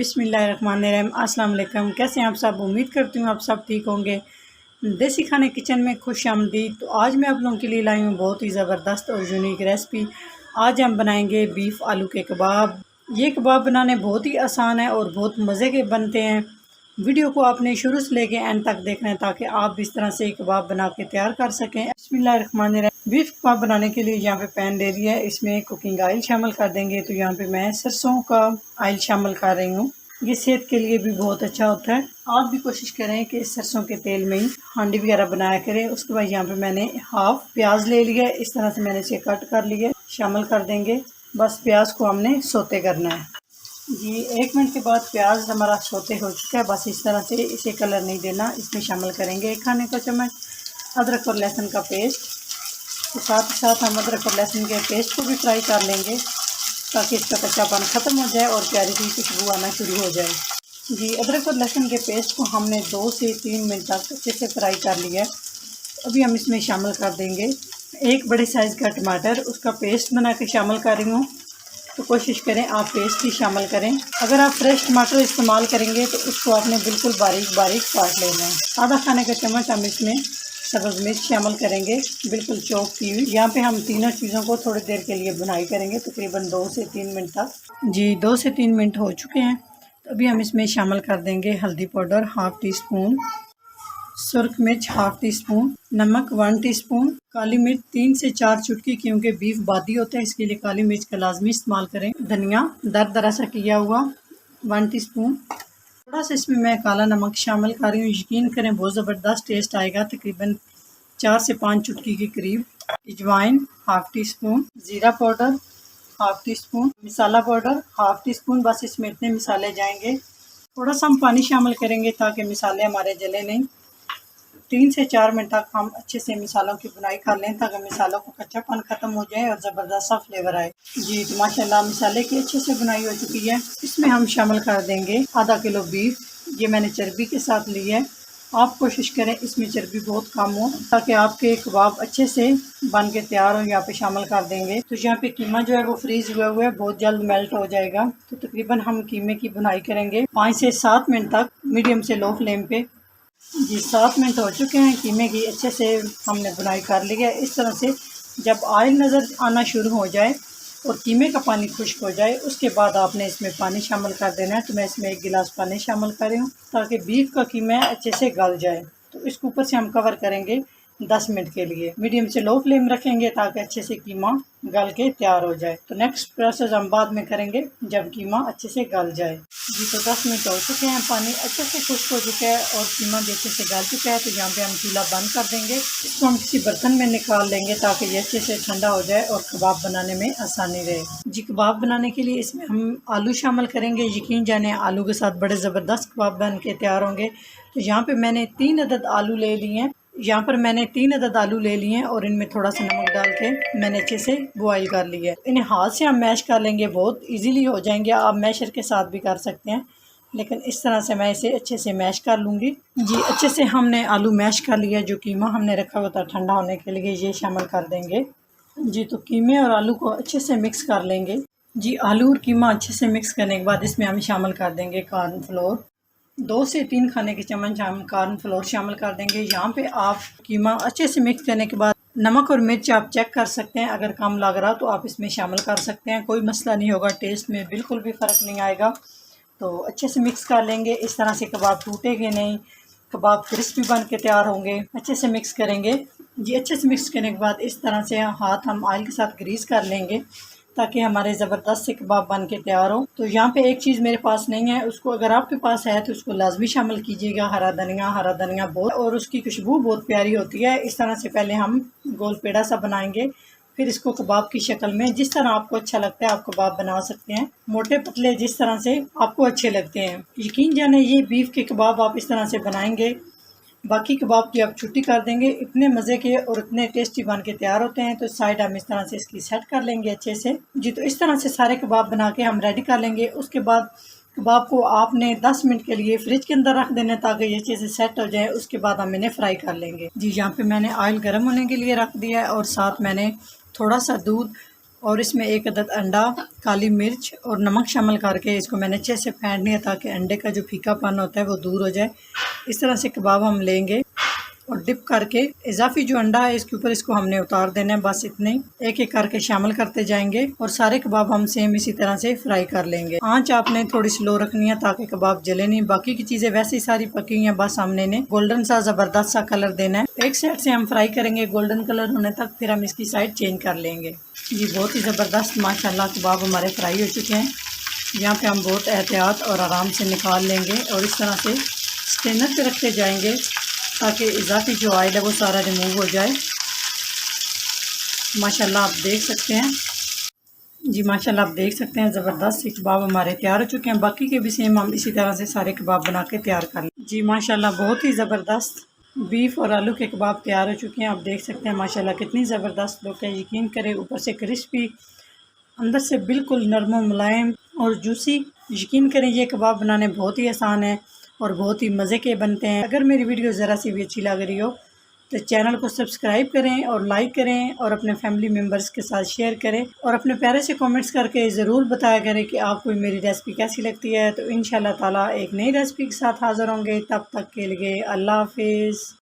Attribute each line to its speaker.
Speaker 1: बिस्मिल्लाहिर्रहमानिर्रहीम। अस्सलाम वालेकुम। कैसे हैं आप सब? उम्मीद करती हूँ आप सब ठीक होंगे। देसी खाने किचन में खुश आमदीद। तो आज मैं आप लोगों के लिए लाई हूँ बहुत ही ज़बरदस्त और यूनिक रेसिपी। आज हम बनाएंगे बीफ आलू के कबाब। ये कबाब बनाने बहुत ही आसान है और बहुत मज़े के बनते हैं। वीडियो को आपने शुरू से लेके एंड तक देखना है ताकि आप इस तरह से कबाब बना के तैयार कर सकें। बिस्मिल्लाहिर्रहमानिर्रहीम। बीफ कबाब बनाने के लिए यहाँ पे पैन ले लिया है, इसमें कुकिंग ऑयल शामिल कर देंगे। तो यहाँ पे मैं सरसों का ऑयल शामिल कर रही हूँ। ये सेहत के लिए भी बहुत अच्छा होता है। आप भी कोशिश करें कि सरसों के तेल में ही हांडी वगैरह बनाया करें। उसके बाद यहाँ पे मैंने हाफ प्याज ले लिया है, इस तरह से मैंने इसे कट कर लिया, शामिल कर देंगे। बस प्याज को हमने सोते करना है जी। 1 मिनट के बाद प्याज हमारा सोते हो चुका है। बस इस तरह से इसे कलर नहीं देना। इसमें शामिल करेंगे 1 खाने का चम्मच अदरक और लहसुन का पेस्ट। तो साथ ही साथ हम अदरक और लहसुन के पेस्ट को भी फ्राई कर लेंगे ताकि इसका कच्चापन ख़त्म हो जाए और प्यारी सी खुशबू आना शुरू हो जाए जी। अदरक और लहसुन के पेस्ट को हमने 2 से 3 मिनट तक अच्छे से फ्राई कर लिया है। अभी हम इसमें शामिल कर देंगे 1 बड़े साइज़ का टमाटर, उसका पेस्ट बना के शामिल कर रही हूँ। तो कोशिश करें आप पेस्ट ही शामिल करें। अगर आप फ्रेश टमाटर इस्तेमाल करेंगे तो उसको आपने बिल्कुल बारीक बारीक काट लेना है। आधा खाने का चम्मच हम इसमें सब्ज़ मिर्च शामिल करेंगे, बिल्कुल चॉप की हुई। यहाँ पे हम तीनों चीज़ों को थोड़ी देर के लिए भुनाई करेंगे, तकरीबन 2 से 3 मिनट तक जी। 2 से 3 मिनट हो चुके हैं। तो अभी हम इसमें शामिल कर देंगे हल्दी पाउडर हाफ़ टी स्पून, सुरख मिर्च हाफ़ टी स्पून, नमक 1 टीस्पून, काली मिर्च 3 से 4 चुटकी, क्योंकि बीफ बादी होता है इसके लिए काली मिर्च का लाजमी इस्तेमाल करें। धनिया दरदरा सा किया हुआ 1 टीस्पून। थोड़ा सा इसमें मैं काला नमक शामिल कर रही हूँ। यकीन करें बहुत ज़बरदस्त टेस्ट आएगा। तकरीबन 4 से 5 चुटकी के करीब। अजवाइन हाफ़ टी स्पून, ज़ीरा पाउडर हाफ़ टी स्पून, मसाला पाउडर हाफ़ टी स्पून। बस इसमें इतने मसाले जाएंगे। थोड़ा सा हम पानी शामिल करेंगे ताकि मसाले हमारे जले नहीं। 3 से 4 मिनट तक हम अच्छे से मसालों की बुनाई कर लें ताकि मसालों को कच्चापन ख़त्म हो जाए और ज़बरदस्त सा फ्लेवर आए जी। तो माशाल्लाह मसाले की अच्छे से बुनाई हो चुकी है। इसमें हम शामिल कर देंगे आधा किलो बीफ। ये मैंने चर्बी के साथ ली है। आप कोशिश करें इसमें चर्बी बहुत कम हो ताकि आपके कबाब अच्छे से बन के तैयार हो। यहाँ पे शामिल कर देंगे। तो यहाँ पे कीमा जो है वो फ्रीज हुआ हुआ है, बहुत जल्द मेल्ट हो जाएगा। तो तकरीबन हम कीमे की बुनाई करेंगे 5 से 7 मिनट तक मीडियम से लो फ्लेम पे जी। 7 मिनट हो चुके हैं। कीमे की अच्छे से हमने बुनाई कर ली है। इस तरह से जब ऑयल नज़र आना शुरू हो जाए और कीमे का पानी खुश्क हो जाए, उसके बाद आपने इसमें पानी शामिल कर देना है। तो मैं इसमें 1 गिलास पानी शामिल कर रही हूँ ताकि बीफ का कीमा अच्छे से गल जाए। तो इसके ऊपर से हम कवर करेंगे 10 मिनट के लिए। मीडियम से लो फ्लेम रखेंगे ताकि अच्छे से कीमा गल के तैयार हो जाए। तो नेक्स्ट प्रोसेस हम बाद में करेंगे जब कीमा अच्छे से गल जाए जी। तो 10 मिनट हो चुके हैं। पानी अच्छे से खुश्क हो चुका है और कीमा भी अच्छे से गल चुका है। तो यहाँ पे हम चूल्हा बंद कर देंगे। इसको हम किसी बर्तन में निकाल लेंगे ताकि ये अच्छे से ठंडा हो जाए और कबाब बनाने में आसानी रहे जी। कबाब बनाने के लिए इसमें हम आलू शामिल करेंगे। यकीन जाने आलू के साथ बड़े ज़बरदस्त कबाब बन के तैयार होंगे। तो यहाँ पे मैंने 3 अदद आलू ले लिए हैं। यहाँ पर मैंने 3 अदद आलू ले लिए हैं और इनमें थोड़ा सा नमक डाल के मैंने अच्छे से बॉईल कर लिया है। इन्हें हाथ से हम मैश कर लेंगे, बहुत इजीली हो जाएंगे। आप मैशर के साथ भी कर सकते हैं, लेकिन इस तरह से मैं इसे अच्छे से मैश कर लूँगी जी। अच्छे से हमने आलू मैश कर लिया। जो कीमा हमने रखा हुआ था ठंडा होने के लिए, ये शामिल कर देंगे जी। तो कीमे और आलू को अच्छे से मिक्स कर लेंगे जी। आलू और कीमा अच्छे से मिक्स करने के बाद इसमें हम शामिल कर देंगे कॉर्नफ्लोर। 2 से 3 खाने के चम्मच हम कॉर्नफ्लोर शामिल कर देंगे। यहाँ पे आप कीमा अच्छे से मिक्स करने के बाद नमक और मिर्च आप चेक कर सकते हैं। अगर कम लग रहा तो आप इसमें शामिल कर सकते हैं, कोई मसला नहीं होगा। टेस्ट में बिल्कुल भी फ़र्क नहीं आएगा। तो अच्छे से मिक्स कर लेंगे। इस तरह से कबाब टूटेंगे नहीं, कबाब क्रिस्पी बन के तैयार होंगे। अच्छे से मिक्स करेंगे जी। अच्छे से मिक्स करने के बाद इस तरह से हाथ हम ऑयल के साथ ग्रीस कर लेंगे ताकि हमारे ज़बरदस्त से कबाब बन के तैयार हो। तो यहाँ पे एक चीज़ मेरे पास नहीं है, उसको अगर आपके पास है तो उसको लाजमी शामिल कीजिएगा। हरा धनिया बहुत, और उसकी खुशबू बहुत प्यारी होती है। इस तरह से पहले हम गोल पेड़ा सा बनाएंगे, फिर इसको कबाब की शक्ल में जिस तरह आपको अच्छा लगता है आप कबाब बना सकते हैं। मोटे पतले जिस तरह से आपको अच्छे लगते हैं। यकीन जाने ये बीफ के कबाब आप इस तरह से बनाएंगे, बाकी कबाब की आप छुट्टी कर देंगे। इतने मज़े के और इतने टेस्टी बन के तैयार होते हैं। तो साइड हम इस तरह से इसकी सेट कर लेंगे अच्छे से जी। तो इस तरह से सारे कबाब बना के हम रेडी कर लेंगे। उसके बाद कबाब को आपने 10 मिनट के लिए फ्रिज के अंदर रख देना ताकि ये चीज़ें सेट हो जाए। उसके बाद हम इन्हें फ्राई कर लेंगे जी। यहाँ पे मैंने ऑयल गर्म होने के लिए रख दिया है और साथ मैंने थोड़ा सा दूध और इसमें 1 अदद अंडा, काली मिर्च और नमक शामिल करके इसको मैंने अच्छे से फेंट लिया ताकि अंडे का जो फीकापन होता है वो दूर हो जाए। इस तरह से कबाब हम लेंगे और डिप करके इजाफी जो अंडा है इसके ऊपर इसको हमने उतार देना है। बस इतने ही, एक एक करके शामिल करते जाएंगे और सारे कबाब हम सेम इसी तरह से फ्राई कर लेंगे। आंच आपने थोड़ी स्लो रखनी है ताकि कबाब जले नहीं। बाकी की चीजें वैसे ही सारी पकी हुई हैं, बस हमने इन्हें गोल्डन सा जबरदस्त सा कलर देना है। एक साइड से हम फ्राई करेंगे गोल्डन कलर होने तक, फिर हम इसकी साइड चेंज कर लेंगे। ये बहुत ही ज़बरदस्त माशाल्लाह कबाब हमारे फ्राई हो चुके हैं। यहाँ पे हम बहुत एहतियात और आराम से निकाल लेंगे और इस तरह से स्ट्रेनर पे रखते जाएंगे ताकि इजाफी जो ऑयल है वो सारा रिमूव हो जाए। माशाल्लाह आप देख सकते हैं जी, माशाल्लाह आप देख सकते हैं ज़बरदस्त से कबाब हमारे तैयार हो चुके हैं। बाकी के भी सेम हम इसी तरह से सारे कबाब बना के तैयार कर लें। जी माशाल्लाह बहुत ही ज़बरदस्त बीफ और आलू के कबाब तैयार हो चुके हैं। आप देख सकते हैं माशाल्लाह कितनी ज़बरदस्त लुक है। यकीन करें ऊपर से क्रिस्पी, अंदर से बिल्कुल नरम व मुलायम और जूसी। यकीन करें ये कबाब बनाने बहुत ही आसान है और बहुत ही मज़े के बनते हैं। अगर मेरी वीडियो ज़रा सी भी अच्छी लग रही हो तो चैनल को सब्सक्राइब करें और लाइक करें और अपने फैमिली मेम्बर्स के साथ शेयर करें और अपने प्यारे से कमेंट्स करके ज़रूर बताया करें कि आपको मेरी रेसिपी कैसी लगती है। तो इंशाल्लाह ताला एक नई रेसिपी के साथ हाज़िर होंगे। तब तक के लिए अल्लाह हाफिज़।